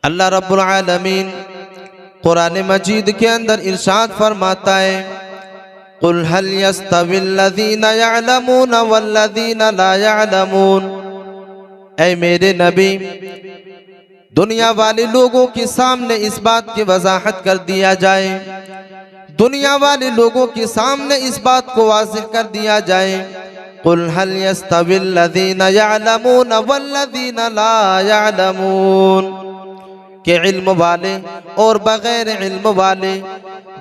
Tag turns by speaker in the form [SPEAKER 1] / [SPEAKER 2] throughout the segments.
[SPEAKER 1] अल्लाह रब्बुल आलमीन कुरान मजीद के अंदर इरशाद फरमाता है, कुल हल यस्तविल्लज़ीना यअलमून वल्लज़ीना ला यअलमून। ऐ मेरे नबी, दुनिया वाले लोगों के सामने इस बात की वजाहत कर दिया जाए, दुनिया वाले लोगों के सामने इस बात को वाज़ेह कर दिया जाए, कुल हल यस्तविल्लज़ीना यअलमून वल्लज़ीना ला यअलमून, के इल्म वाले और बगैर इल्म वाले,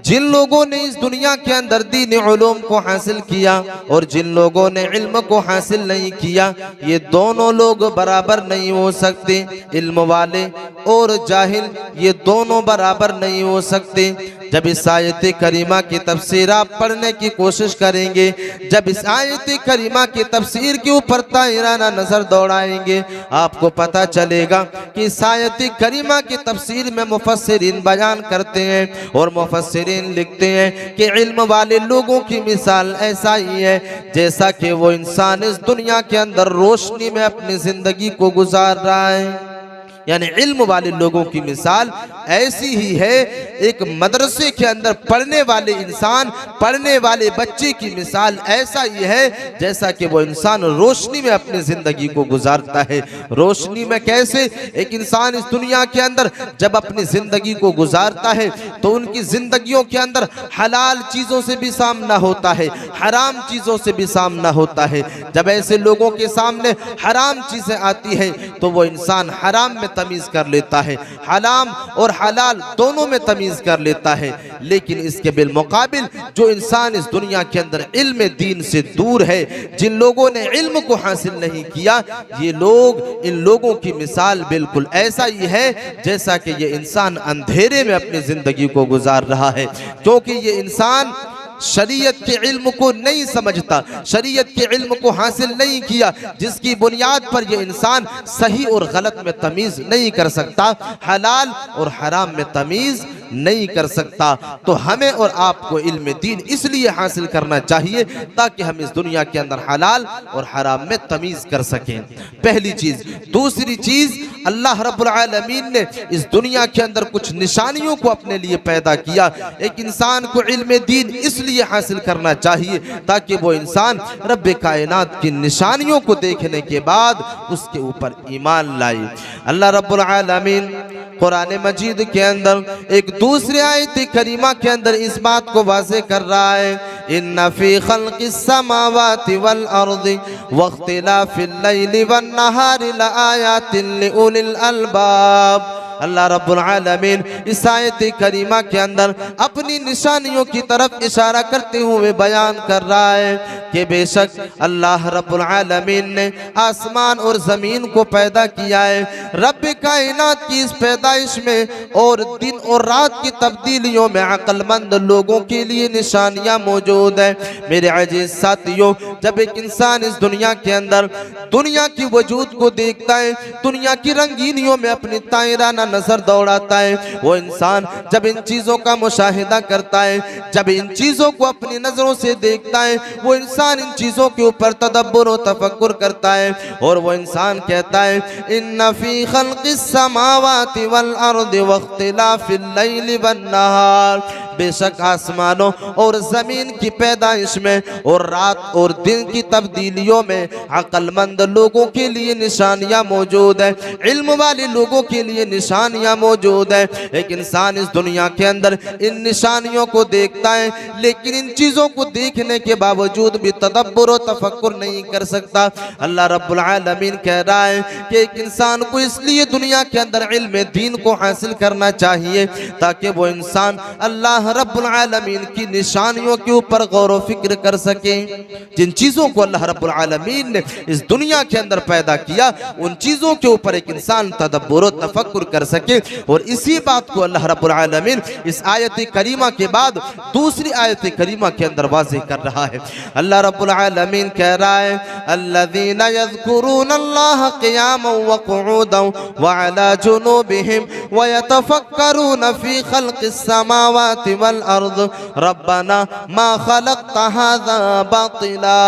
[SPEAKER 1] जिन लोगों ने इस दुनिया के अंदर दीन उलूम को हासिल किया और जिन लोगों ने इल्म को हासिल नहीं किया, ये दोनों लोग बराबर नहीं हो सकते। इल्म वाले और जाहिल ये दोनों बराबर नहीं हो सकते। जब इस आयत करीमा की तफसीर आप पढ़ने की कोशिश करेंगे, जब इस आयत करीमा की तफसीर के ऊपर ताहिराना नजर दौड़ाएंगे, आपको पता चलेगा कि इस आयत करीमा की तफसीर में मुफस्सिरीन बयान करते हैं और मुफस्सिरीन लिखते हैं कि इल्म वाले लोगों की मिसाल ऐसा ही है जैसा कि वो इंसान इस दुनिया के अंदर रोशनी में अपनी जिंदगी को गुजार रहा है। यानी इल्म वाले लोगों की मिसाल ऐसी ही है, एक मदरसे के अंदर पढ़ने वाले इंसान, पढ़ने वाले बच्चे की मिसाल ऐसा ही है जैसा कि वो इंसान रोशनी में अपनी जिंदगी को गुजारता है। रोशनी में कैसे? एक इंसान इस दुनिया के अंदर जब अपनी जिंदगी को गुजारता है तो उनकी जिंदगियों के अंदर हलाल चीजों से भी सामना होता है, हराम चीजों से भी सामना होता है। जब ऐसे लोगों के सामने हराम चीजें आती है तो वो इंसान हराम में तमीज कर लेता है, हराम और हलाल दोनों में तमीज कर लेता है। लेकिन इसके बिलमुकाबिल जो इंसान इस दुनिया के अंदर इल्म दीन से दूर है, जिन लोगों ने इल्म को हासिल नहीं किया, ये लोग, इन लोगों की मिसाल बिल्कुल ऐसा ही है जैसा कि ये इंसान अंधेरे में अपनी जिंदगी को गुजार रहा है। क्योंकि ये इंसान शरीयत के इल्म को नहीं समझता, शरीयत के इल्म को हासिल नहीं किया, जिसकी बुनियाद पर यह इंसान सही और गलत में तमीज नहीं कर सकता, हलाल और हराम में तमीज नहीं कर सकता। तो हमें और आपको इल्म दीन इसलिए हासिल करना चाहिए ताकि हम इस दुनिया के अंदर हलाल और हराम में तमीज कर सकें, पहली चीज। दूसरी चीज, अल्लाह रब्बुल आलमीन ने इस दुनिया के अंदर कुछ निशानियों को अपने लिए पैदा किया। एक इंसान को इल्म दीन इसलिए हासिल करना चाहिए ताकि वो इंसान रब्बे कायनात की निशानियों को देखने के बाद उसके ऊपर ईमान लाए। अल्लाह रब्बुल आलमीन कुरान मजीद के अंदर एक दूसरे आयत करीमा के अंदर इस बात को वाज़ेह कर रहा है, इन्ना फी खल्क़िस समावाति वल अर्दि वख्तिलाफिल लैलि वन नहारि लआयातिन लिउलिल अलबाब। अल्लाह रब्बुल आलमीन इस आयत करीमा के अंदर अपनी निशानियों की तरफ इशारा करते हुए बयान कर रहा है कि बेशक अल्लाह रब्बुल आलमीन ने आसमान और ज़मीन को पैदा किया है। रब कायनात की इस पैदाइश में और दिन और रात की तब्दीलियों में अक्लमंद लोगों के लिए निशानियां मौजूद है। मेरे अजीज साथियों, जब एक इंसान इस दुनिया के अंदर दुनिया की वजूद को देखता है, दुनिया की रंगीनियों में अपनी तायराना नजर दौड़ाता है, वो इंसान जब इन चीजों का मुशाहिदा करता है, जब इन चीजों को अपनी नजरों से देखता है, वो इंसान इन चीजों के ऊपर तदब्बुर और तफक्कुर करता है और वो इंसान कहता है, इन्ना फी खल्क़िस समावाति वल अर्दि वख्तिलाफिल लैलि वन नहार, बेशक आसमानों और जमीन की पैदाइश में और रात और दिन की तब्दीलियों में अक्लमंद लोगों के लिए निशानियां मौजूद है, इल्म वाले लोगों के लिए निशानियां मौजूद है। एक इंसान इस दुनिया के अंदर इन निशानियों को देखता है, लेकिन इन चीजों को देखने के बावजूद भी तदब्बुर और तफक्कुर नहीं कर सकता। अल्लाह रब्बुल आलमीन कह रहा है कि एक इंसान को इसलिए दुनिया के अंदर इल्म दीन को हासिल करना चाहिए ताकि वो इंसान अल्लाह रब्बुल आलमीन की निशानियों के ऊपर गौर व फिक्र कर सके। जिन चीजों को अल्लाह रब्बुल आलमीन ने इस दुनिया के अंदर पैदा किया, उन चीजों के ऊपर एक इंसान तदब्बुर और तफक्कुर कर सके। और इसी बात को अल्लाह रब्बुल आलमीन इस आयत करीमा के बाद दूसरी आयत करीमा के अंदर वाज़ेह कर रहा है। अल्लाह रब्बुल आलमीन कह रहा है, अल्लज़ीना यज़्कुरूनल्लाह क़ियामन व क़ुऊदन व अला जुनूबिहिम व यतफ़क्करून फ़ी ख़ल्क़िस समावाति वल अर्द रब्बना मा खलक़्ता हाज़ा बातिला।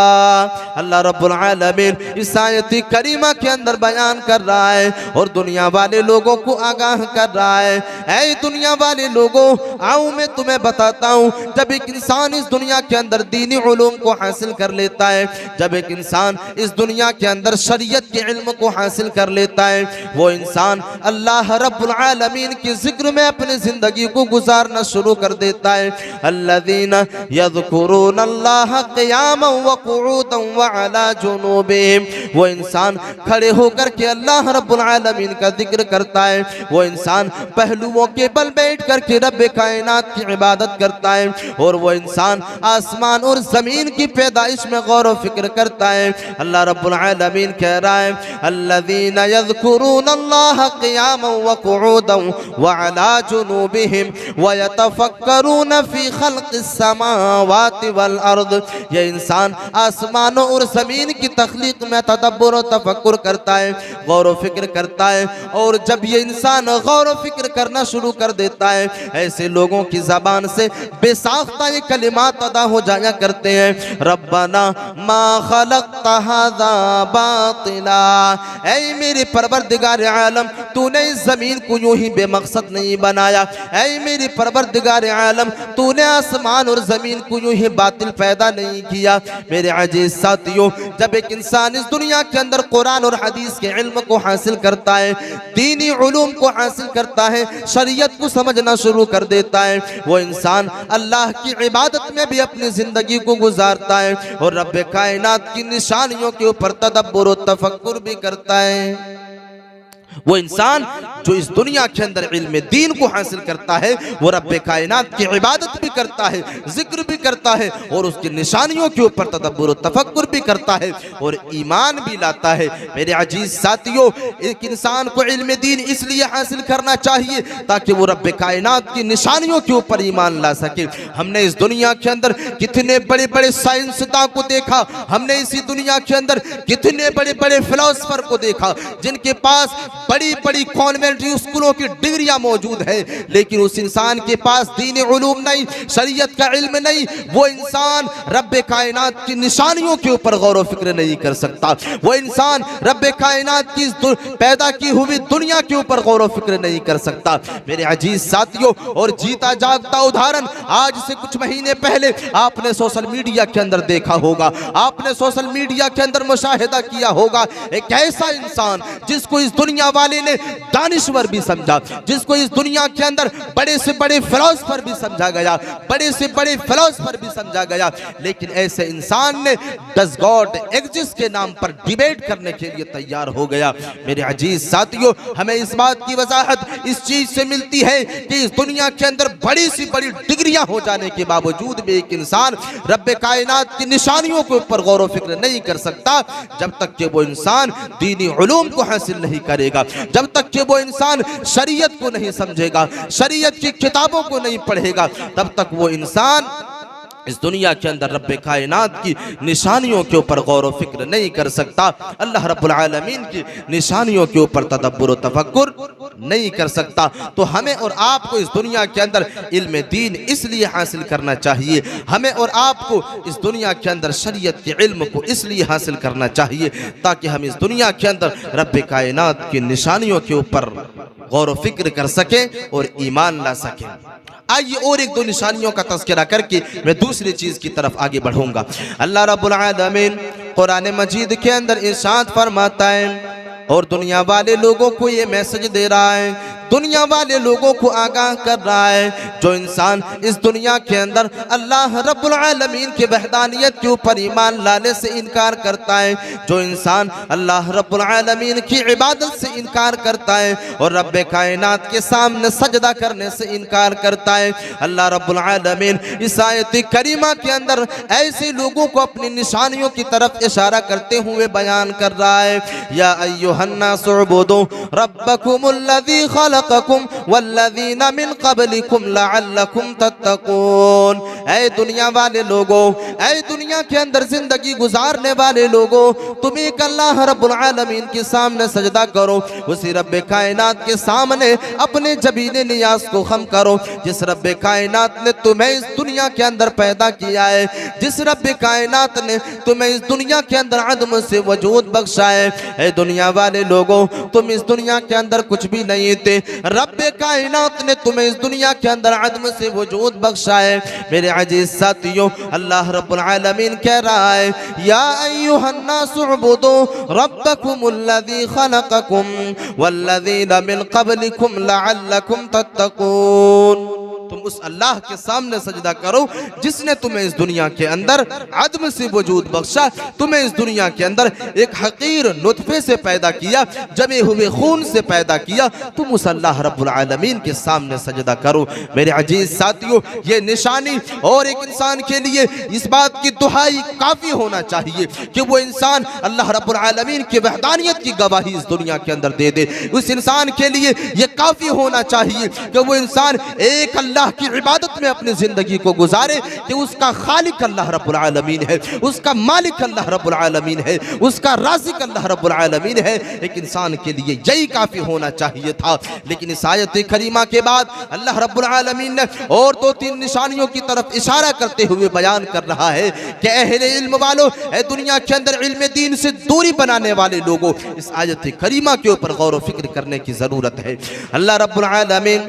[SPEAKER 1] अल्लाह रब्बुल आलमीन इस आयत करीमा के अंदर बयान कर रहा है और दुनिया वाले लोगों को आगाह कर रहा है, ऐ दुनिया वाले लोगों, आओ मैं तुम्हें बताता हूँ, जब एक इंसान इस दुनिया के अंदर दीनी उलूम को हासिल कर लेता है, जब एक इंसान इस दुनिया के अंदर शरीयत के इल्म को हासिल कर लेता है, वो इंसान अल्लाह रब्बुल आलमीन के जिक्र में अपनी जिंदगी को गुजारना शुरू कर देता है। अल्लज़ीना यज़कुरूनल्लाह क़ियामन व क़ुऊदन व अला जुनूबिहिम, वो इंसान खड़े होकर के अल्लाह रब्बुल आलमीन का जिक्र करता है, वो इंसान पहलुओं के बल बैठ करके रब्बे कायनात की इबादत करता है, और वो इंसान आसमान और जमीन की पैदाइश में गौर व फिक्र करता है। अल्लाह रब्बुल आलमीन कह रहा है अल्लज़ीना यज़कुरूनल्लाह क़ियामन व क़ुऊदन व अला जुनूबिहिम व यतफ़क्करून फ़ी ख़ल्क़िस समावाति वल अर्द, ये इंसान आसमानों और ज़मीन की तख्लीक में तदब्बुर और तफक्कुर करता है, गौर व फिक्र करता है। और जब ये इंसान गौर व फिक्र करना शुरू कर देता है, ऐसे लोगों की ज़बान से बेसाख्ता ये कलिमात अदा हो जाया करते हैं, रब्बना मा खलक़्ता हाज़ा बातिला, ऐ मेरे परवरदिगार आलम, तूने इस ज़मीन को यूं ही बेमकसद नहीं बनाया, ऐ मेरे परवरदिगार आलम, तूने आसमान और ज़मीन को यूं ही बातिल पैदा नहीं किया। मेरे अजीज साथियों, जब एक इंसान इस दुनिया के अंदर कुरान और हदीस के इल्म को हासिल करता है, दीनी उलूम को हासिल करता है, शरीयत को समझना शुरू कर देता है, वो इंसान अल्लाह की इबादत में भी अपनी जिंदगी को गुजारता है और रब्बे कायनात की निशानियों के ऊपर तदब्बुर और तफक्कुर भी करता है। वो इंसान जो इस दुनिया के अंदर इल्म दीन को हासिल करता है, वो रब्बे कायनात की इबादत भी करता है, जिक्र भी करता है और उसकी निशानियों के ऊपर तदब्बुर और तफक्कुर भी करता है और ईमान भी लाता है। मेरे अजीज साथियों, एक इंसान को इल्म दीन इसलिए हासिल करना चाहिए ताकि वो रब्बे कायनात की निशानियों के ऊपर ईमान ला सके। हमने इस दुनिया के अंदर कितने बड़े बड़े साइंसदान को देखा, हमने इसी दुनिया के अंदर कितने बड़े बड़े फिलोसफर को देखा जिनके पास बड़ी बड़ी कॉन्वेंट स्कूलों की डिग्रियां मौजूद है, लेकिन उस इंसान के पास दीन उलूम नहीं, शरीयत का इल्म नहीं, वो इंसान रब्बे कायनात की निशानियों के ऊपर गौर व फिक्र नहीं कर सकता, वो इंसान रब्बे कायनात की पैदा की हुई दुनिया के ऊपर गौर व फिक्र नहीं कर सकता। मेरे अजीज साथियों, और जीता जागता उदाहरण आज से कुछ महीने पहले आपने सोशल मीडिया के अंदर देखा होगा, आपने सोशल मीडिया के अंदर मुशाहिदा किया होगा, एक ऐसा इंसान जिसको इस दुनिया वाले ने दानिश्वर भी समझा, जिसको इस दुनिया के अंदर बड़े से बड़े फिलोसफर भी समझा गया, बड़े से बड़े फिलोसफर भी समझा गया, लेकिन ऐसे इंसान ने डज गॉड एग्जिस्ट के नाम पर डिबेट करने के लिए तैयार हो गया। मेरे अजीज साथियों, हमें इस बात की वजाहत इस चीज से मिलती है कि इस दुनिया के अंदर बड़ी सी बड़ी डिग्रियां हो जाने के बावजूद भी एक इंसान रब्बे कायनात की निशानियों के ऊपर गौर व फिक्र नहीं कर सकता जब तक कि वो इंसान दीनी उलूम को हासिल नहीं करेगा, जब तक कि वो इंसान शरीयत को नहीं समझेगा, शरीयत की किताबों को नहीं पढ़ेगा, तब तक वो इंसान इस दुनिया के अंदर रब्बे कायनात की निशानियों के ऊपर गौर व फिक्र नहीं कर सकता, अल्लाह रब्बुल आलमीन की निशानियों के ऊपर तदब्बुर व तफक्कुर नहीं कर सकता। तो हमें और आपको इस दुनिया के अंदर इल्म दीन इसलिए हासिल करना चाहिए, हमें और आपको इस दुनिया के अंदर शरीयत के इल्म को इसलिए हासिल करना चाहिए ताकि हम इस दुनिया के अंदर रब्बे कायनात की निशानियों के ऊपर गौर व फिक्र कर सकें और ईमान ला सकें। आइए और एक दो निशानियों का तज़किरा करके मैं दूसरी चीज की तरफ आगे बढ़ूंगा। अल्लाह रब्बुल आलमीन कुरान मजीद के अंदर इरशाद फरमाता है और दुनिया वाले लोगों को ये मैसेज दे रहा है, दुनिया वाले लोगों को आगाह कर रहा है, जो इंसान इस दुनिया के अंदर अल्लाह रब्बुल आलमीन की वहदानियत के ऊपर ईमान लाने से इनकार करता है, जो इंसान अल्लाह रब्बुल आलमीन की इबादत से इनकार करता है और रब्बे कायनात के सामने सजदा करने से इनकार करता है, अल्लाह रब्बुल आलमीन इस आयत करीमा के अंदर ऐसे लोगों को अपनी निशानियों की तरफ इशारा करते हुए बयान कर रहा है, या अय्युहन्नासु उबुदू रब्बकुमुल्लज़ी खलक़ खलक़कुम वल्लज़ीना मिन क़ब्लिकुम लअल्लकुम तत्तक़ून। ऐ दुनिया वाले लोगों, ऐ दुनिया के अंदर जिंदगी गुजारने वाले लोगों, तुम एक अल्लाह रब्बुल आलमीन के सामने सजदा करो, उसी रब्बे कायनात के सामने अपने जबीने नियाज को खम करो, जिस रब्बे कायनात ने तुम्हें इस दुनिया के अंदर पैदा किया है, जिस रब्बे कायनात ने तुम्हें इस दुनिया के अंदर अदम से वजूद बख्शा है। ऐ दुनिया वाले लोगों, तुम इस दुनिया के अंदर कुछ भी नहीं थे, रब्बे कायनात ने तुम्हें इस दुनिया के अंदर अदम से वजूद बख्शा है। मेरे अजीज साथियों, अल्लाह रब्बुल आलमीन कह रहा है, या अय्युहन्नासु उबुदू रब्बकुमुल्लज़ी खलक़कुम वल्लज़ीना मिन क़ब्लिकुम लअल्लकुम तत्तक़ून। तुम उस अल्लाह के सामने सजदा करो जिसने तुम्हें इस दुनिया के अंदर अदम से वजूद बख्शा, तुम्हें इस दुनिया के अंदर एक हकीर नुतफे से पैदा किया, जमे हुए खून से पैदा किया। तुम उस अल्लाह रब्बुल आलमीन के सामने सजदा करो। मेरे अजीज साथियों, ये निशानी और एक इंसान के लिए इस बात की दुहाई काफी होना चाहिए कि वो इंसान अल्लाह रब्बुल आलमीन की वहदानियत की गवाही इस दुनिया के अंदर दे दे। उस इंसान के लिए ये काफी होना चाहिए कि वो इंसान एक अल्लाह की इबादत में अपनी जिंदगी को गुजारे कि उसका खालिक अल्लाह रब्बुल आलमीन है, उसका मालिक अल्लाह रब्बुल आलमीन है, उसका राज़िक अल्लाह रब्बुल आलमीन है। एक इंसान के लिए यही काफी होना चाहिए था। लेकिन इस आयत करीमा के बाद अल्लाह रब्बुल आलमीन ने और दो तीन निशानियों की तरफ इशारा करते हुए बयान कर रहा है कि अहले इल्म वालों, दुनिया के अंदर इल्म दीन से दूरी बनाने वाले लोगों, इस आयत करीमा के ऊपर गौर व फिक्र करने की जरूरत है। अल्लाह रब्बुल आलमीन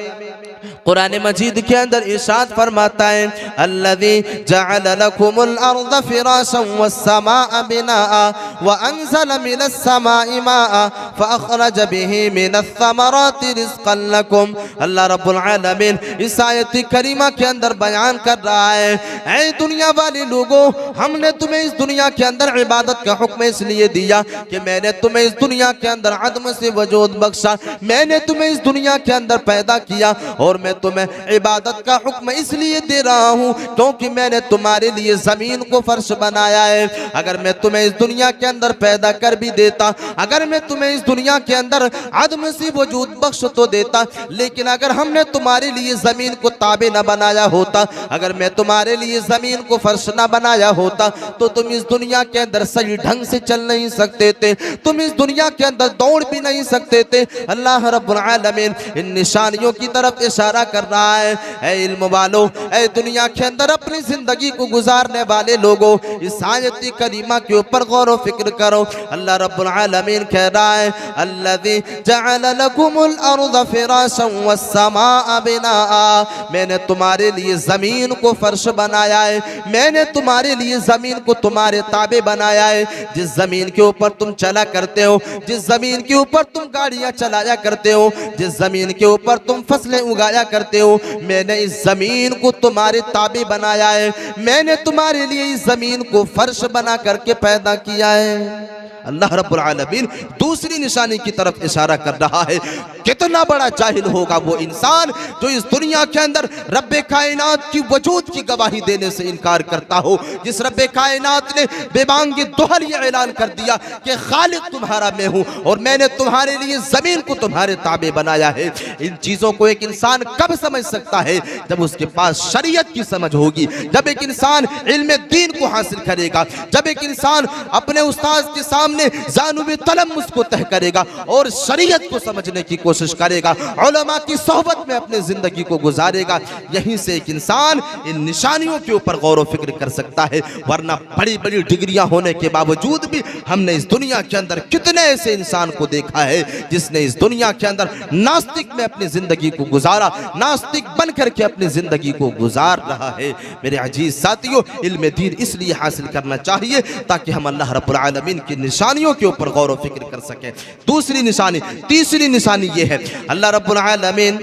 [SPEAKER 1] कुरान मजीद के अंदर इरशाद फरमाता है, अल्लज़ी जअल लकुमुल अर्ज़ फ़िराशन वस्समाअ बिनाअ व अंज़ल मिनस समाइ माअ फ़अख़रज बिही मिनस समराति रिज़क़न लकुम। अल्लाह रब्बुल आलमीन इस आयत करीमा के अंदर बयान कर रहा है, ऐ दुनिया वाले लोगों, हमने तुम्हें इस दुनिया के अंदर इबादत का हुक्म इसलिए दिया कि मैंने तुम्हें इस दुनिया के अंदर अदम से वजूद बख्शा, मैंने तुम्हें इस दुनिया के अंदर पैदा किया और मैं तुम्हें इबादत का हुक्म इसलिए दे रहा हूँ क्योंकि मैंने तुम्हारे लिए जमीन को फर्श बनाया है। अगर मैं तुम्हें इस दुनिया के अंदर पैदा कर भी देता, अगर मैं तुम्हें इस दुनिया के अंदर अदम से वजूद बख्श तो देता, लेकिन अगर हमने तुम्हारे लिए जमीन को ताबे न बनाया होता, अगर मैं तुम्हारे लिए जमीन को फर्श न बनाया होता, तो तुम इस दुनिया के अंदर सही ढंग से चल नहीं सकते थे, तुम इस दुनिया के अंदर दौड़ भी नहीं सकते थे। अल्लाह रब्बुल आलमीन इन निशानियों की तरफ इशारा कर रहा है, ऐ इल्म वालों, ऐ दुनिया के अंदर अपनी जिंदगी को गुजारने वाले लोगों, इस आयत करीमा के ऊपर गौर व फिक्र करो। अल्लाह रब्बुल आलमीन कह रहा है, अल्लज़ी जअल लकुमुल अर्ज़ फ़िराशन वस्समाअ बिनाअ, मैंने तुम्हारे लिए जमीन को फर्श बनाया है, मैंने तुम्हारे लिए जमीन को तुम्हारे ताबे बनाया है। जिस जमीन के ऊपर तुम चला करते हो, जिस जमीन के ऊपर तुम गाड़ियां चलाया करते हो, जिस जमीन के ऊपर तुम फसलें उगाया करते हो, मैंने इस जमीन को तुम्हारे ताबे बनाया है, मैंने तुम्हारे लिए इस जमीन को फर्श बना करके पैदा किया है। अल्लाह रब्बुल आलमीन दूसरी निशानी की तरफ इशारा कर रहा है। कितना बड़ा जाहिल होगा वो इंसान जो इस दुनिया के अंदर रब्बे कायनात की वजूद की गवाही देने से इनकार करता हो, जिस रब्बे कायनात ने बेबांगी दोहल ये ऐलान कर दिया कि खालिक तुम्हारा मैं हूँ और मैंने तुम्हारे लिए जमीन को तुम्हारे ताबे बनाया है। इन चीजों को एक इंसान कब समझ सकता है? जब उसके पास शरीयत की समझ होगी, जब एक इंसान इल्म दीन को हासिल करेगा, जब एक इंसान अपने उस्ताद के सामने जानुबे तलम्मुस को तह करेगा और शरीयत को समझने की कोशिश करेगा, उलमा की सोहबत में अपनी जिंदगी को गुजारेगा। यहीं से एक इंसान इन निशानियों के ऊपर गौर व फिक्र कर सकता है। वरना बड़ी बड़ी डिग्रियां होने के बावजूद भी हमने इस दुनिया के अंदर कितने ऐसे इंसान को देखा है जिसने इस दुनिया के अंदर नास्तिक में अपनी जिंदगी को गुजारा, नास्तिक बन करके अपनी जिंदगी को गुजार रहा है। मेरे अजीज साथियों, इल्म दीन इसलिए हासिल करना चाहिए ताकि हम अल्लाह रब्बुल आलमीन की निशानियों के ऊपर गौर व फिक्र कर सके। दूसरी निशानी, तीसरी निशानी ये है, अल्लाह रब्बुल आलमीन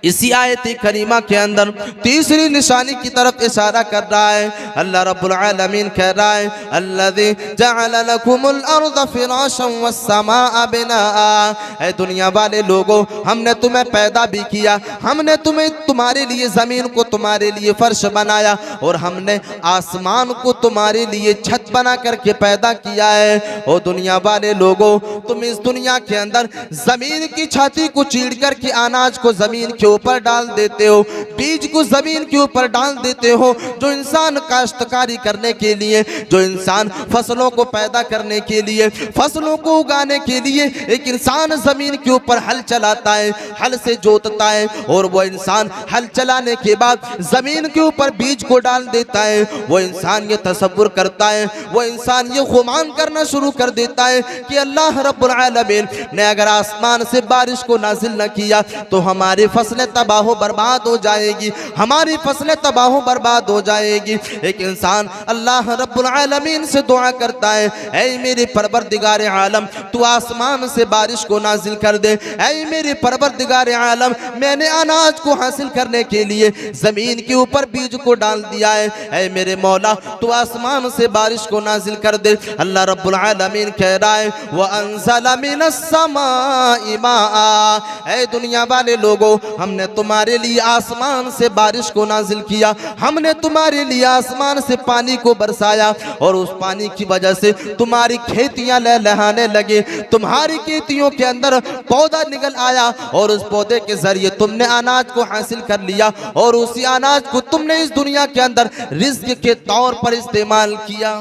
[SPEAKER 1] इसी आयत करीमा के अंदर तीसरी निशानी की तरफ इशारा कर रहा है। अल्लाह रब्बुल आलमीन कह रहा है अल्लज़ी जअल लकुमुल अर्ज़ फ़िराशन वस्समाअ बिनाअ, ऐ दुनिया वाले लोगों हमने तुम्हें पैदा भी किया, हमने तुम्हारे लिए ज़मीन को तुम्हारे लिए फर्श बनाया और हमने आसमान को तुम्हारे लिए छत बना करके पैदा किया है। ओ दुनिया वाले लोगों तुम इस दुनिया के अंदर ज़मीन की छाती को चीर करके अनाज को ज़मीन के ऊपर डाल देते हो, बीज को जमीन के ऊपर डाल देते हो। जो इंसान काश्तकारी करने के लिए, जो इंसान फसलों को पैदा करने के लिए, फसलों को उगाने के लिए एक इंसान जमीन के ऊपर हल चलाता है, हल से जोतता है और वो इंसान हल चलाने के बाद जमीन के ऊपर बीज को डाल देता है। वो इंसान ये तसव्वुर करता है, वो इंसान ये गुमान करना शुरू कर देता है कि अल्लाह रब्बुल आलमीन ने अगर आसमान से बारिश को नाजिल न किया तो हमारी फसलें तबाह बर्बाद हो जाएगी, हमारी फसलें तबाह बर्बाद हो जाएगी। एक इंसान अल्लाह रब्बुल आलमीन से दुआ करता है ऐ मेरे परवरदिगार आलम तू आसमान से बारिश को नाजिल कर दे, ऐ मेरे परवरदिगार आलम मैंने अनाज को हासिल करने के लिए जमीन के ऊपर बीज को डाल दिया है, ऐ मेरे मौला तू आसमान से बारिश को नाजिल कर दे। अल्लाह रब्बुल आलमीन कह रहा है व अंज़ला मिनस समाई माआ, ऐ दुनिया वाले लोगों हमने तुम्हारे लिए आसमान से बारिश को नाजिल किया, हमने तुम्हारे लिए आसमान से पानी को बरसाया और उस पानी की वजह से तुम्हारी खेतियां लहलहाने लगे, तुम्हारी खेतियों के अंदर पौधा निकल आया और उस पौधे के जरिए तुमने अनाज को हासिल कर लिया और उसी अनाज को तुमने इस दुनिया के अंदर रिज्क के तौर पर इस्तेमाल किया।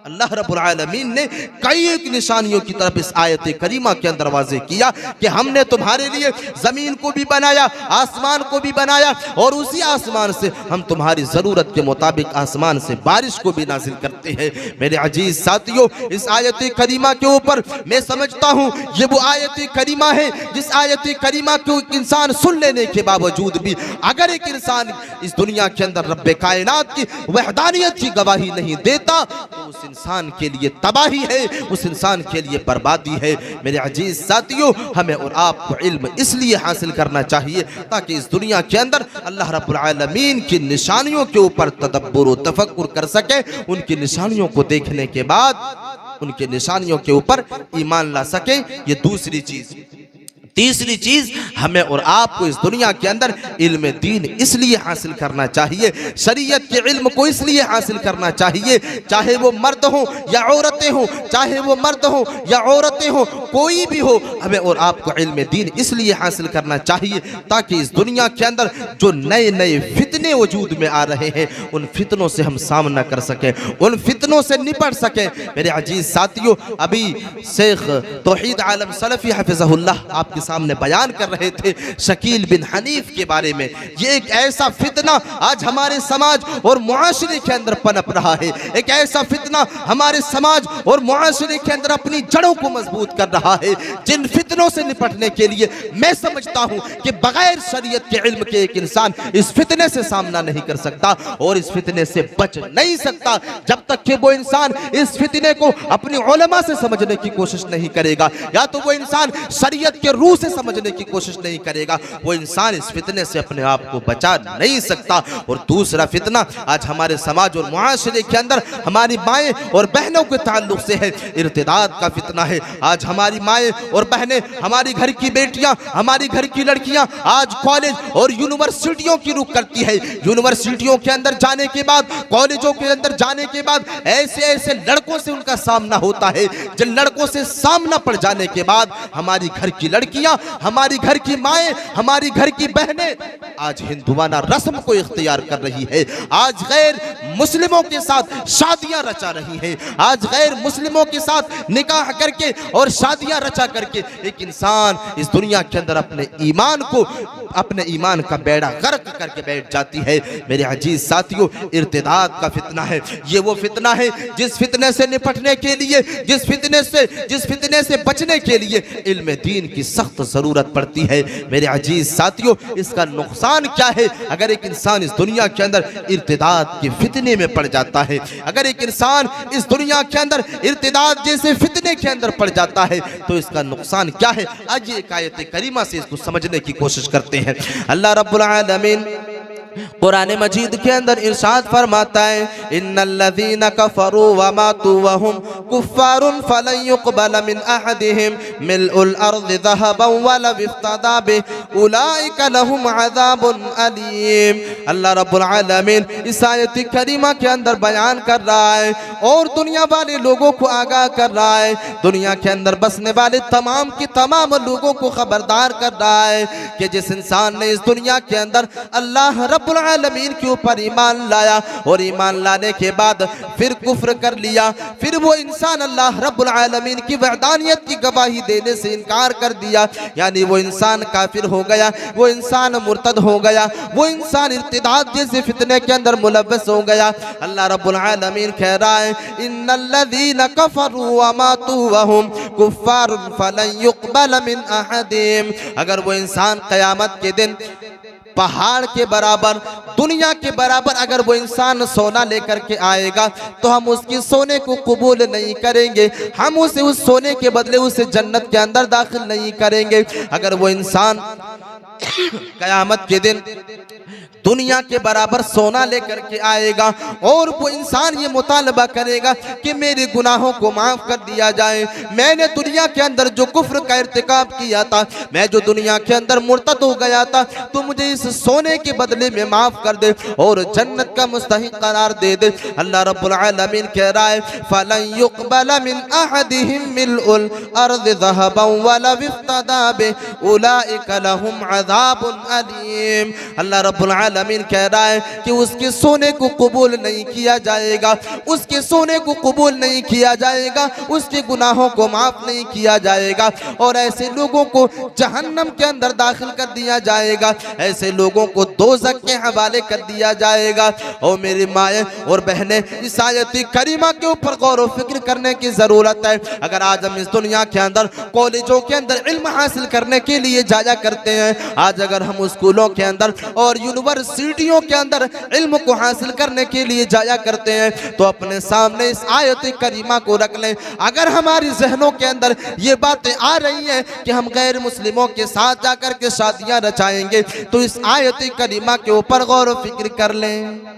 [SPEAKER 1] अल्लाह रब्बुल आलमीन ने कई एक निशानियों की तरफ इस आयत करीमा के अंदर वाज़ेह किया कि हमने तुम्हारे लिए ज़मीन को भी बनाया, आसमान को भी बनाया और उसी आसमान से हम तुम्हारी ज़रूरत के मुताबिक आसमान से बारिश को भी नाजिल करते हैं। मेरे अजीज साथियों इस आयत करीमा के ऊपर मैं समझता हूँ ये वो आयत करीमा है जिस आयत करीमा को इंसान सुन लेने के बावजूद भी अगर एक इंसान इस दुनिया के अंदर रब्बे कायनात की वहदानियत की गवाही नहीं देता तो उस इंसान के लिए तबाही है, उस इंसान के लिए बर्बादी है। मेरे अजीज साथियों हमें और आपको इल्म इसलिए हासिल करना चाहिए ताकि इस दुनिया के अंदर अल्लाह रब्बुल आलमीन की निशानियों के ऊपर तदब्बुर और तफक्कुर कर सके, उनकी निशानियों को देखने के बाद उनकी निशानियों के ऊपर ईमान ला सके। ये दूसरी चीज। तीसरी चीज हमें और आपको इस दुनिया के अंदर इल्म दीन इसलिए हासिल करना चाहिए, शरीयत के इल्म को इसलिए हासिल करना चाहिए, चाहे वो मर्द हो या औरतें हो, चाहे वो मर्द हो या औरतें हो, कोई भी हो, हमें और आपको इल्म दीन इसलिए हासिल करना चाहिए ताकि इस दुनिया के अंदर जो नए नए फितने वजूद में आ रहे हैं उन फितनों से हम सामना कर सकें, उन फितनों से निपट सकें। मेरे अजीज साथियों अभी शेख तौहीद आलम सलफी हफिज़हुल्लाह आपके सामने बयान कर रहे थे शकील बिन हनीफ के बारे में। ये एक ऐसा फितना आज हमारे समाज और मुआशरे के अंदर पनप रहा है, एक ऐसा फितना हमारे समाज और मुआशरे के अंदर अपनी जड़ों को मजबूत कर रहा है जिन फितनों से निपटने के लिए मैं समझता हूं कि बगैर शरीयत के इल्म के एक इंसान इस फितने से सामना नहीं कर सकता और इस फितने से बच नहीं सकता जब तक कि वो इंसान इस फितने को अपनी उलमा से समझने की कोशिश नहीं करेगा, या तो वो इंसान शरीयत के रूह से समझने की कोशिश नहीं करेगा, वो इंसान इस फितने से अपने आप को बचा नहीं सकता। और दूसरा फितना आज हमारे समाज और मुआशरे के अंदर हमारी माएँ और बहनों के ताल्लुक से है, इर्तिदाद का फितना है। आज हमारी माएँ और बहनें, हमारी घर की बेटियां, हमारी घर की लड़कियां आज कॉलेज और यूनिवर्सिटियों की रुख करती है। यूनिवर्सिटियों के अंदर जाने के बाद, कॉलेजों के अंदर जाने के बाद ऐसे ऐसे लड़कों से उनका सामना होता है जिन लड़कों से सामना पड़ जाने के बाद हमारी घर की लड़कियां, हमारी घर की माएँ, हमारी घर की बहनें आज हिंदुआना रस्म को इख्तियार कर रही है, आज गैर मुस्लिमों के साथ शादियां रचा रही है, आज गैर मुस्लिमों के साथ निकाह करके और शादियां रचा करके एक इंसान इस दुनिया के अंदर अपने ईमान का बेड़ा गर्क करके बैठ जाती है। मेरे अजीज साथियों इर्तिदाद का फितना है, ये वो फितना है जिस फितने से निपटने के लिए, जिस फितने से बचने के लिए इल्म दीन की सख्त सख्त ज़रूरत पड़ती है। मेरे अजीज साथियों, इसका नुकसान क्या है? अगर एक इंसान इस दुनिया के अंदर इर्तिदाद के फितने में पड़ जाता है, अगर एक इंसान इस दुनिया के अंदर इर्तिदाद जैसे फितने के अंदर पड़ जाता है तो इसका नुकसान क्या है? आज एक आयत करीमा से इसको समझने की कोशिश करते हैं। अल्लाह रब्बुल आलमीन कुरान मजीद के अंदर इरशाद फरमाता है, इन्नल्लज़ीना कफ़रू व मातू व हुम कुफ़्फ़ारुन फ़लन युक़बल मिन अहदिहिम मिल्उल अर्ज़ि ज़हबन व लव इफ्तदा बिहि उलाइका लहुम अज़ाबुन अलीम। अल्लाह रब्बुल आलमीन इस आयत करीमा के अंदर बयान कर रहा है और दुनिया वाले लोगों को आगाह कर रहा है, दुनिया के अंदर बसने वाले तमाम के तमाम लोगों को खबरदार कर रहा है कि जिस इंसान ने इस दुनिया के अंदर अल्लाह रब्बुल आलमीन के ऊपर ईमान लाया और ईमान लाने के बाद फिर कुफ्र कर लिया, फिर वो इंसान अल्लाह रब्बुल आलमीन की वहदानियत की गवाही देने से इनकार कर दिया, यानी वो इंसान काफिर हो गया, वो इंसान मुर्तद हो गया, वो इंसान इर्तिदाद जैसे फितने के अंदर मुलव्वस हो गया। अल्लाह रब्बुल आलमीन कह रहा है, इन्नल्लज़ीना कफ़रू व मातू व हुम कुफ़्फ़ारुन फ़लन युक़बल मिन अहदिहिम। अगर वो इंसान क़यामत के दिन पहाड़ के बराबर, दुनिया के बराबर अगर वो इंसान सोना लेकर के आएगा तो हम उसकी सोने को कबूल नहीं करेंगे, हम उसे उस सोने के बदले उसे जन्नत के अंदर दाखिल नहीं करेंगे। अगर वो इंसान क़यामत के दिन दुनिया के बराबर सोना लेकर के आएगा और वो इंसान ये मुतालबा करेगा कि मेरे गुनाहों को माफ़ कर दिया जाए, मैंने दुनिया के अंदर जो कुफ्र का इर्तिकाब किया था, मैं जो दुनिया के अंदर मुर्तद हो गया था, तो मुझे इस सोने के बदले में माफ़ कर दे और जन्नत का मुस्तहिक करार दे दे। अल्लाह रब्बुल आलमीन कह रहा है, फ़लन युक़बल मिन अहदिहिम मिल्उल अर्ज़ि ज़हबन व लव इफ्तदा बिहि उलाइका लहुम अज़ाबुन अलीम। अल्लाह रब्बुल आलमीन कह रहा है कि उसके सोने को कबूल नहीं किया जाएगा, उसके सोने को कबूल नहीं किया जाएगा, उसके गुनाहों को माफ़ नहीं किया जाएगा और ऐसे लोगों को जहन्नम के अंदर दाखिल कर दिया जाएगा, ऐसे लोगों को दोज़ख के हवाले कर दिया जाएगा। और मेरी माएँ और बहनें, इस आयत करीमा के ऊपर गौर व फिक्र करने की ज़रूरत है। अगर आज हम इस दुनिया के अंदर कॉलेजों के अंदर इल्म हासिल करने के लिए जाया करते हैं, आज अगर हम स्कूलों के अंदर और यूनिवर्सिटियों के अंदर इल्म को हासिल करने के लिए जाया करते हैं, तो अपने सामने इस आयत करीमा को रख लें। अगर हमारी जहनों के अंदर ये बातें आ रही हैं कि हम गैर मुस्लिमों के साथ जाकर के शादियां रचाएंगे, तो इस आयत करीमा के ऊपर गौर व फिक्र कर लें।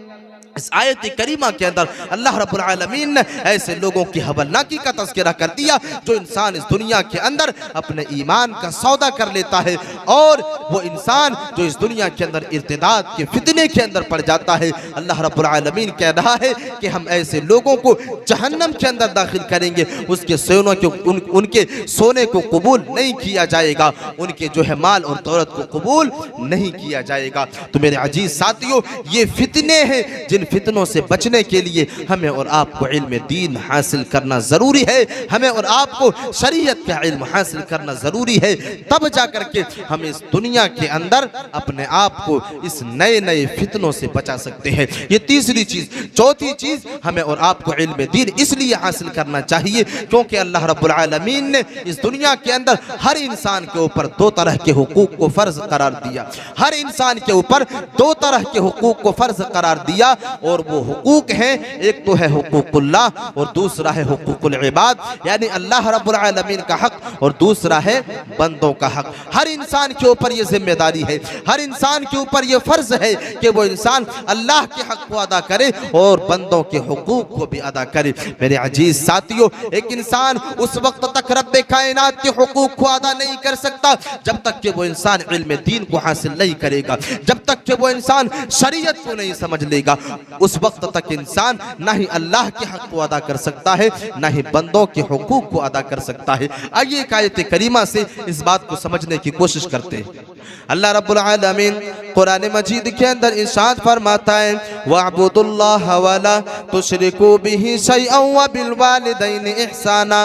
[SPEAKER 1] इस आयत करीमा के अंदर अल्लाह रब्बुल आलमीन ने ऐसे लोगों की हवलनाकी का तज़किरा कर दिया जो इंसान इस दुनिया के अंदर अपने ईमान का सौदा कर लेता है और वो इंसान जो इस दुनिया के अंदर इर्तिदाद के फितने के अंदर पड़ जाता है। अल्लाह रब्बुल आलमीन कह रहा है कि हम ऐसे लोगों को जहन्नम के अंदर दाखिल करेंगे, उसके सोने को उनके सोने को कबूल नहीं किया जाएगा, उनके जो है माल और दौलत को कबूल नहीं किया जाएगा। तो मेरे अजीज साथियों, ये फितने हैं जिन फितनों से बचने के लिए हमें और आपको इल्म दीन हासिल करना ज़रूरी है, हमें और आपको शरीयत का इल्म हासिल करना ज़रूरी है, तब जाकर के हम इस दुनिया के अंदर अपने आप को इस नए नए फितनों से बचा सकते हैं। ये तीसरी चीज़। चौथी चीज़, हमें और आपको इल्म दीन इसलिए हासिल करना चाहिए क्योंकि अल्लाह रब्बुल आलमीन ने इस दुनिया के अंदर हर इंसान के ऊपर दो तरह के हुकूक को फ़र्ज करार दिया, हर इंसान के ऊपर दो तरह के हुकूक को फ़र्ज करार दिया और वो हुकूक हैं, एक तो है हुकूकुल्लाह और दूसरा है हुकूकुल इबाद, यानी अल्लाह रब्बुल आलमीन का हक और दूसरा है बंदों का हक। हर इंसान के ऊपर ये जिम्मेदारी है, हर इंसान के ऊपर ये फर्ज है कि वो इंसान अल्लाह के हक को अदा करे और बंदों के हुकूक को भी अदा करे। मेरे अजीज साथियों, एक इंसान उस वक्त तक रब्बे कायनात के हुकूक को अदा नहीं कर सकता जब तक कि वो इंसान इल्म दीन को हासिल नहीं करेगा, जब तक कि वो इंसान शरीयत को नहीं समझ लेगा, उस वक्त तक इंसान ना ही अल्लाह के हक को अदा कर सकता है, ना ही बंदों के हुकूक को अदा कर सकता है। आइए एक आयत करीमा से इस बात को समझने की कोशिश करते हैं। अल्लाह रब्बुल आलमीन कुरान मजीद के अंदर इरशाद फरमाता है वअबुदुल्लाह वला तुशरिकू बिही शैअन व बिल वालिदैनि इहसाना।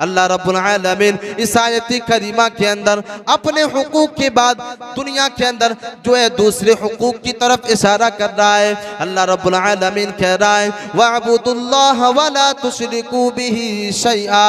[SPEAKER 1] अल्लाह रब्बुल आलमीन इस आयत करीमा के अंदर अपने हुकूक के बाद दुनिया के अंदर जो है दूसरे हुकूक की तरफ इशारा कर रहा है। अल्लाह रब्बुल आलमीन कह रहा है वअबुदुल्लाह वला तुशरिकू बिही शैआ।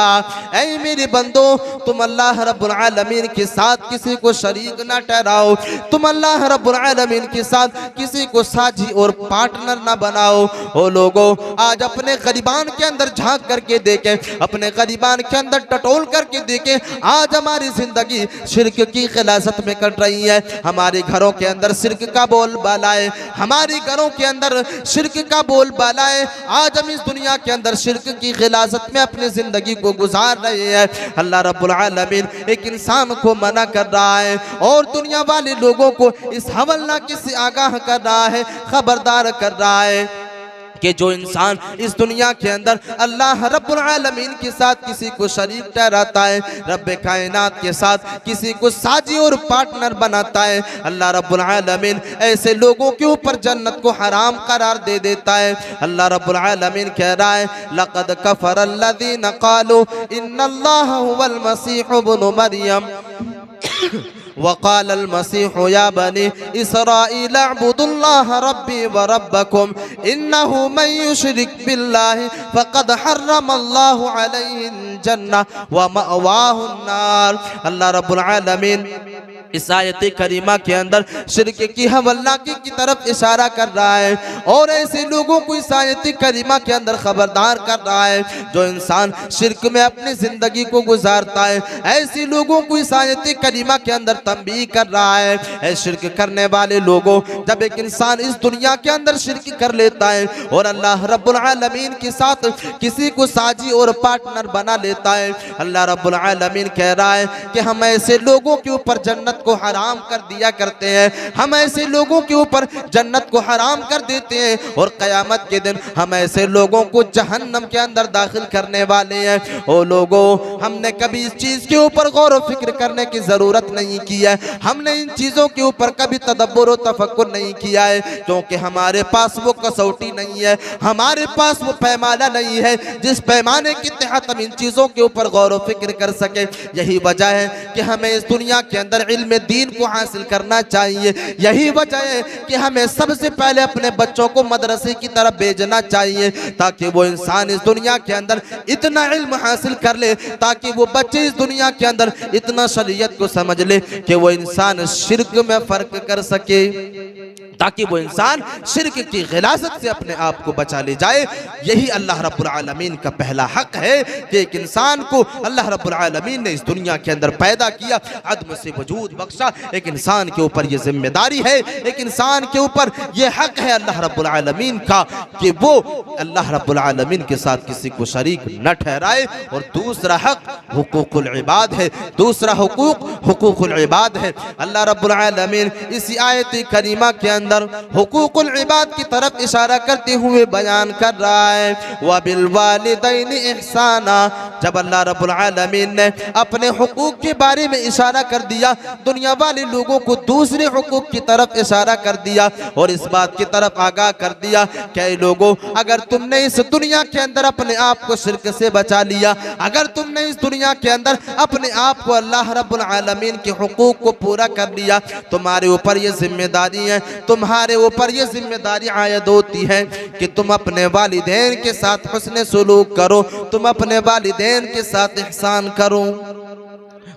[SPEAKER 1] ऐ मेरे बंदो, तुम अल्लाह रब्बुल आलमीन के साथ किसी को शरीक ना ठहराओ, तुम अल्लाह रब्बुल आलमीन के साथ किसी को साझी और पार्टनर ना बनाओ। ओ लोगों, आज अपने गरीबान के अंदर झांक करके देखें, अपने गरीबान के अंदर टटोल करके देखें, आज हमारी जिंदगी शिर्क की खिलाफत में कट रही है। हमारे घरों के अंदर शिर्क का बोलबाला है, हमारे घरों के अंदर शिर्क का बोलबाला है। आज हम इस दुनिया के अंदर शिर्क की खिलाफत में अपनी जिंदगी को गुजार रहे हैं। अल्लाह रब्बुल आलमीन एक इंसान को मना कर रहा है और दुनिया वाले लोगों को इस हवलनाके से आगाह कर रहा है, खबरदार कर रहा है कि जो इंसान इस दुनिया के अंदर अल्लाह रब्बुल आलमीन के साथ किसी को शरीक ठहराता है, रब्बे कायनात के साथ किसी को साजी और पार्टनर बनाता है, अल्लाह रब्बुल आलमीन ऐसे लोगों के ऊपर जन्नत को हराम करार दे देता है। अल्लाह रब्बुल आलमीन कह रहा है लक़द कफ़रल्लज़ीना क़ालू इन्नल्लाह हुवल मसीह इब्नु मरियम वक़ालल मसीहु या बनी इसराईल अअबुदुल्लाह रब्बी व रब्बकुम इन्नहु मन युशरिक बिल्लाहि फ़क़द हर्रमल्लाहु अलैहिल जन्नह व मअवाहुन नार। अल्लाह रब्बुल आलमीन इस आयत करीमा के अंदर शिर्क की हवलनाकी की तरफ इशारा कर रहा है और ऐसे लोगों को इस आयत करीमा के अंदर खबरदार कर रहा है जो इंसान शिर्क में अपनी जिंदगी को गुजारता है। ऐसे लोगों को इस आयत करीमा के अंदर तंबीह कर रहा है ऐ शिर्क करने वाले लोगों, जब एक इंसान इस दुनिया के अंदर शिर्क कर लेता है और अल्लाह रब्बुल आलमीन के साथ किसी को साजी और पार्टनर बना लेता है, अल्लाह रब्बुल आलमीन कह रहा है कि हम ऐसे लोगों के ऊपर जन्नत को हराम कर दिया करते हैं, हम ऐसे लोगों के ऊपर जन्नत को हराम कर देते हैं और क़यामत के दिन हम ऐसे लोगों को जहन्नम के अंदर दाखिल करने वाले हैं। ओ लोगों, हमने कभी इस चीज़ के ऊपर गौर व फिक्र करने की ज़रूरत नहीं की है, हमने इन चीज़ों के ऊपर कभी तदब्बुर व तफक्कुर नहीं किया है क्योंकि हमारे पास वो कसौटी नहीं है, हमारे पास वो पैमाना नहीं है जिस पैमाने के तहत हम इन चीज़ों के ऊपर गौर व फिक्र कर सके। यही वजह है कि हमें इस दुनिया के अंदर इल्म दीन को हासिल करना चाहिए। यही वजह है कि हमें सबसे पहले अपने बच्चों को मदरसे की तरफ भेजना चाहिए ताकि वो इंसान इस दुनिया के अंदर इतना इल्म हासिल कर ले, ताकि वो बच्चे इस दुनिया के अंदर इतना शरीयत को समझ ले कि वो इंसान शिर्क में फर्क कर सके, ताकि वो इंसान शिर्क की गिलाजत से अपने आप को बचा ले जाए। यही अल्लाह रब्बुल आलमीन का पहला हक है कि एक इंसान को अल्लाह रब्बुल आलमीन ने इस दुनिया के अंदर पैदा किया, अदम से वजूद बख्शा। एक इंसान के ऊपर ये जिम्मेदारी है, एक इंसान के ऊपर ये हक है अल्लाह रब्बुल आलमीन का कि वो अल्लाह रब्बुल आलमीन के साथ किसी को शरीक न ठहराए। और दूसरा हक हुकूकुल इबाद है, दूसरा हुकूक हुकूकुल इबाद है। अल्लाह रब्बुल आलमीन इसी आयत करीमा के अंदर हुकूकुल इबाद की तरफ इशारा करते हुए बयान कर रहा है व बिल वालिदैनि इहसाना। जब अल्लाह रब्बुल आलमीन ने अपने हुकूक के बारे में इशारा कर दिया, दुनिया वाले लोगों को दूसरे हुकूक की तरफ इशारा कर दिया और इस बात की तरफ आगाह कर दिया कि लोगों, अगर तुमने इस दुनिया के अंदर अपने आप को शिर्क से बचा लिया, अगर तुमने इस दुनिया के अंदर अपने आप को अल्लाह रब्बुल आलमीन के हुकूक को पूरा कर लिया, तुम्हारे ऊपर ये जिम्मेदारी है, तुम्हारे ऊपर ये जिम्मेदारी आयद होती है कि तुम अपने वालिदैन के साथ हुस्न सुलूक करो, तुम अपने वालिदैन के साथ इहसान करो।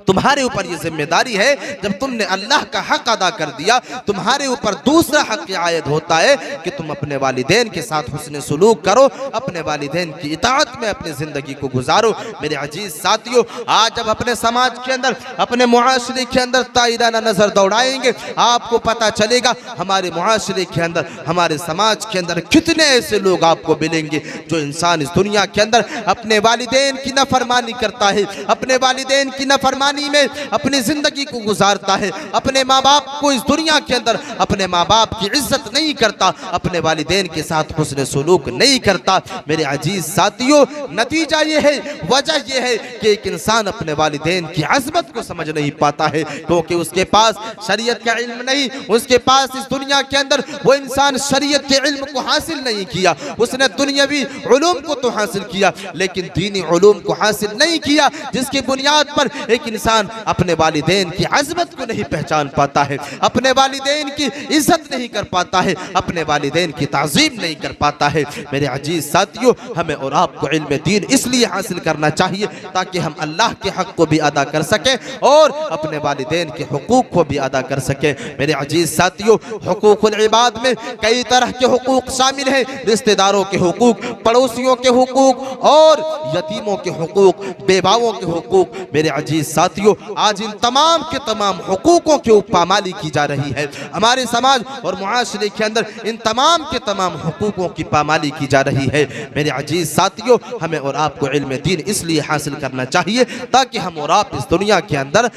[SPEAKER 1] तुम्हारे ऊपर ये जिम्मेदारी है, जब तुमने अल्लाह का हक अदा कर दिया, तुम्हारे ऊपर दूसरा हक आयद होता है कि तुम अपने वालिदैन के साथ हुस्न सुलूक करो, अपने वालिदैन की इताअत में अपनी ज़िंदगी को गुजारो। मेरे अजीज साथियों, आज जब अपने समाज के अंदर, अपने मुआशरे के अंदर ताइराना नज़र दौड़ाएंगे, आपको पता चलेगा हमारे मुआशरे के अंदर, हमारे समाज के अंदर कितने ऐसे लोग आपको मिलेंगे जो इंसान इस दुनिया के अंदर अपने वालिदैन की नाफरमानी करता है, अपने वालिदैन की नाफरमानी बेईमानी में अपनी ज़िंदगी को गुजारता है, अपने माँ बाप को इस दुनिया के अंदर अपने माँ बाप की इज्जत नहीं करता, अपने वालिदैन के साथ हुस्न सलूक नहीं करता, मेरे अजीज साथियों, नतीजा ये है, वजह ये है कि एक इंसान अपने वालिदैन की अज़मत को समझ नहीं पाता है, क्योंकि उसके पास शरीयत का इल्म नहीं, उसके पास इस दुनिया के अंदर वो इंसान शरीयत के इल्म को हासिल नहीं किया, उसने दुनियावी उलूम को तो हासिल किया लेकिन दीनी उलूम को हासिल नहीं किया, जिसकी बुनियाद पर एक इंसान अपने वालिदैन की अज़मत को नहीं पहचान पाता है, अपने वालिदैन की इज्जत नहीं कर पाता है, अपने वालिदैन की ताज़ीम नहीं कर पाता है। मेरे अजीज साथियों, हमें और आपको इल्म दीन इसलिए हासिल करना चाहिए ताकि हम अल्लाह के हक़ को भी अदा कर सकें और अपने वालिदैन के हुकूक को भी अदा कर सकें। मेरे अजीज साथियों, हुकूकुल इबाद में कई तरह के हुकूक शामिल हैं, रिश्तेदारों के हुकूक, पड़ोसियों के हुकूक और यतीमों के हुकूक, बेवाओं के हुकूक। मेरे अजीज साथियों, आज इन तमाम के तमाम हुकूकों के ऊपर पामाली की जा रही है, हमारे समाज और मुआशरे के अंदर इन तमाम के तमाम हुकूकों की पामाली की जा रही है। मेरे अजीज साथियों, हमें और आपको इल्म दीन इसलिए हासिल करना चाहिए ताकि हम और आप इस दुनिया के अंदर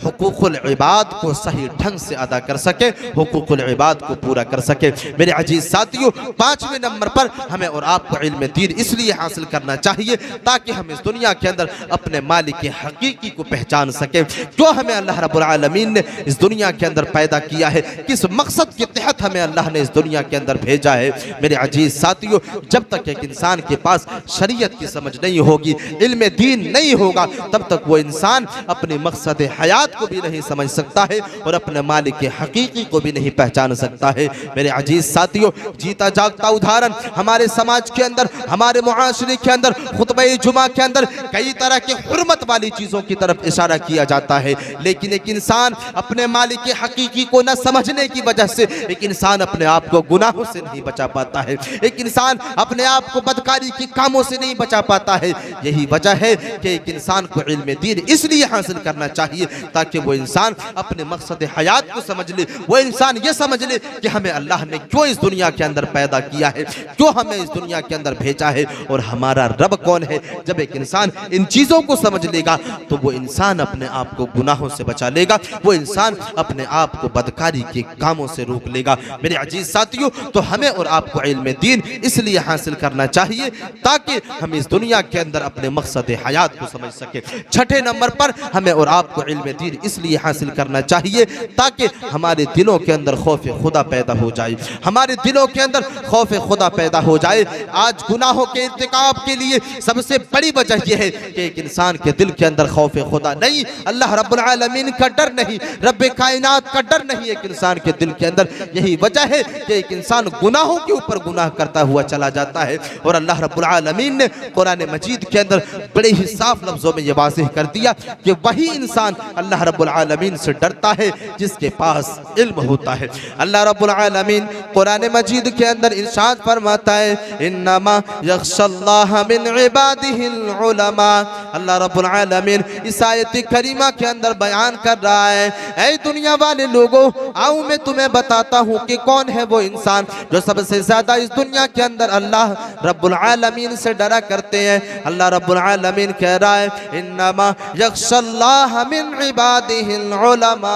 [SPEAKER 1] हुकूकुल इबाद को सही ढंग से अदा कर सके, हुकूकुल इबाद को पूरा कर सके। मेरे अजीज साथियों, 5वें नंबर पर हमें और आपको इल्म दीन इसलिए हासिल करना चाहिए ताकि हम इस दुनिया के अंदर अपने मालिक के हकीकी को पहचान सके। क्यों हमें अल्लाह रब्बुल आलमीन ने इस दुनिया के अंदर पैदा किया है, किस मकसद के तहत हमें अल्लाह ने इस दुनिया के अंदर भेजा है। मेरे अजीज साथियों, जब तक एक इंसान के पास शरीयत की समझ नहीं होगी, इल्म दीन नहीं होगा, तब तक वो इंसान अपनी मकसद हयात को भी नहीं समझ सकता है और अपने मालिक के हकीकी को भी नहीं पहचान सकता है। मेरे अजीज साथियों, जीता जागता उदाहरण हमारे समाज के अंदर, हमारे मुआशरे के अंदर, खुतबे जुमा के अंदर कई तरह के हुर्मत वाली चीज़ों की तरफ इशारा किया जाता है, लेकिन एक इंसान अपने मालिक के हकीकी को न समझने की वजह से एक इंसान अपने आप को गुनाहों से नहीं बचा पाता है, एक इंसान अपने आप को बदकारी के कामों से नहीं बचा पाता है। यही वजह है कि एक इंसान को इल्म दीन इसलिए हासिल करना चाहिए ताकि वो इंसान अपने मकसद हयात को समझ ले, वो इंसान ये समझ ले कि हमें अल्लाह ने क्यों इस दुनिया के अंदर पैदा किया है, क्यों हमें इस दुनिया के अंदर भेजा है और हमारा रब कौन है। जब एक इंसान इन चीज़ों को समझ लेगा तो वो इंसान अपने आप को गुनाहों से बचा लेगा, वो इंसान अपने आप को बदकारी के कामों से रोक लेगा। मेरे अजीज साथियों, तो हमें और आपको इल्म दीन इसलिए हासिल करना चाहिए ताकि हम इस दुनिया के अंदर अपने मकसद हयात को समझ सके। 6ठे नंबर पर हमें और आपको इल्म दीन इसलिए हासिल करना चाहिए ताकि हमारे दिलों के अंदर खौफ खुदा पैदा हो जाए, हमारे दिलों के अंदर खौफ खुदा पैदा हो जाए। आज गुनाहों के इर्तिकाब के लिए सबसे बड़ी वजह यह है कि एक इंसान के दिल के अंदर खौफ खुदा नहीं, अल्लाह रब्बुल आलमीन का डर नहीं, रब्बे कायनात का डर नहीं एक इंसान के दिल के अंदर। यही वजह है कि एक इंसान गुनाहों के ऊपर गुनाह करता हुआ चला जाता है और अल्लाह रब्बुल आलमीन ने कुरान मजीद के अंदर बड़े ही साफ लफ्जों में यह वाज़ेह कर दिया कि वही इंसान अल्लाह रब्बुल आलमीन से डरता है जिसके पास इल्म होता है। अल्लाह रब्बुल आलमीन कुरान मजीद के अंदर इरशाद फरमाता है, इन्नमा यख्शल्लाह मिन इबादिहिल उलमा। अल्लाह रब्बुल आलमीन इस आयत करीमा के अंदर बयान कर रहा है, ऐ दुनिया वाले लोगों, आओ मैं तुम्हें बताता हूँ कि कौन है वो इंसान जो सबसे ज्यादा इस दुनिया के अंदर अल्लाह रब्बुल आलमीन से डरा करते हैं। अल्लाह रब्बुल आलमीन कह रहा है, इन्नमा यख्शल्लाह मिन इबादिहिल उलमा,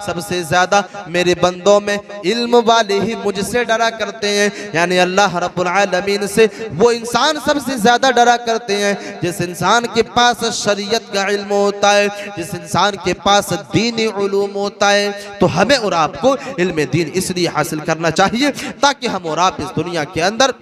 [SPEAKER 1] सबसे ज्यादा मेरे बंदों में इल्म वाले ही मुझसे डरा करते हैं। यानी अल्लाह रब्बुल आलमीन से वो इंसान सबसे ज्यादा डरा करते हैं जिस इंसान के पास शरीयत का इल्म होता है, जिस इंसान के पास दीनी उलूम होता है। तो हमें और आपको इल्म दीन इसलिए हासिल करना चाहिए ताकि हम और आप इस दुनिया के अंदर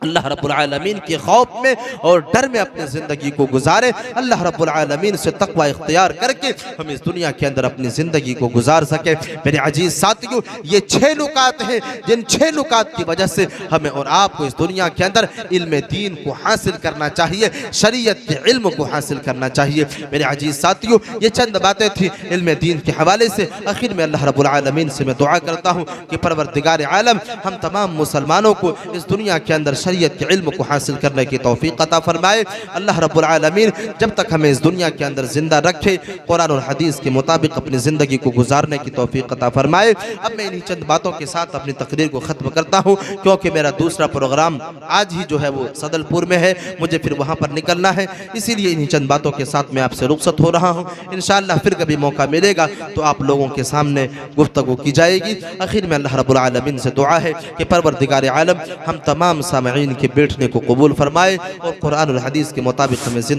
[SPEAKER 1] अल्लाह रब्बुल आलमीन के खौफ में और डर में अपनी ज़िंदगी को गुजारें, अल्लाह रब्बुल आलमीन से तक़वा इख्तियार करके हम इस दुनिया के अंदर अपनी ज़िंदगी को गुजार सके। मेरे अजीज साथियों, ये 6 नुकात हैं जिन 6 नुकात की वजह से हमें और आपको इस दुनिया के अंदर इल्म दीन को हासिल करना चाहिए, शरीयत के इल्म को हासिल करना चाहिए। मेरे अजीज साथियों, ये चंद बातें थी इल्म दीन के हवाले से। आखिर में अल्लाह रब्बुल आलमीन से मैं दुआ करता हूँ कि परवरदिगार आलम हम तमाम मुसलमानों को इस दुनिया के अंदर शरीयत के इल्म को हासिल करने की तौफीक अता फरमाए। अल्लाह रब्बुल आलमीन जब तक हमें इस दुनिया के अंदर जिंदा रखे, कुरान और हदीस के मुताबिक अपनी ज़िंदगी को गुजारने की तौफीक अता फरमाए। अब मैं इन्हीं चंद बातों के साथ अपनी तकरीर को ख़त्म करता हूँ, क्योंकि मेरा दूसरा प्रोग्राम आज ही जो है वो सदलपुर में है, मुझे फिर वहाँ पर निकलना है। इसीलिए इन्हीं चंद बातों के साथ मैं आपसे रुखसत हो रहा हूँ। इंशाअल्लाह फिर कभी मौका मिलेगा तो आप लोगों के सामने गुफ्तगू की जाएगी। आखिर में अल्लाह रब्बुल आलमीन से दुआ है कि परवरदिगार आलम हम तमाम सामईन के बैठने को कबूल फरमाए और कुरान और हदीस के मुताबिक हमें जिंदगी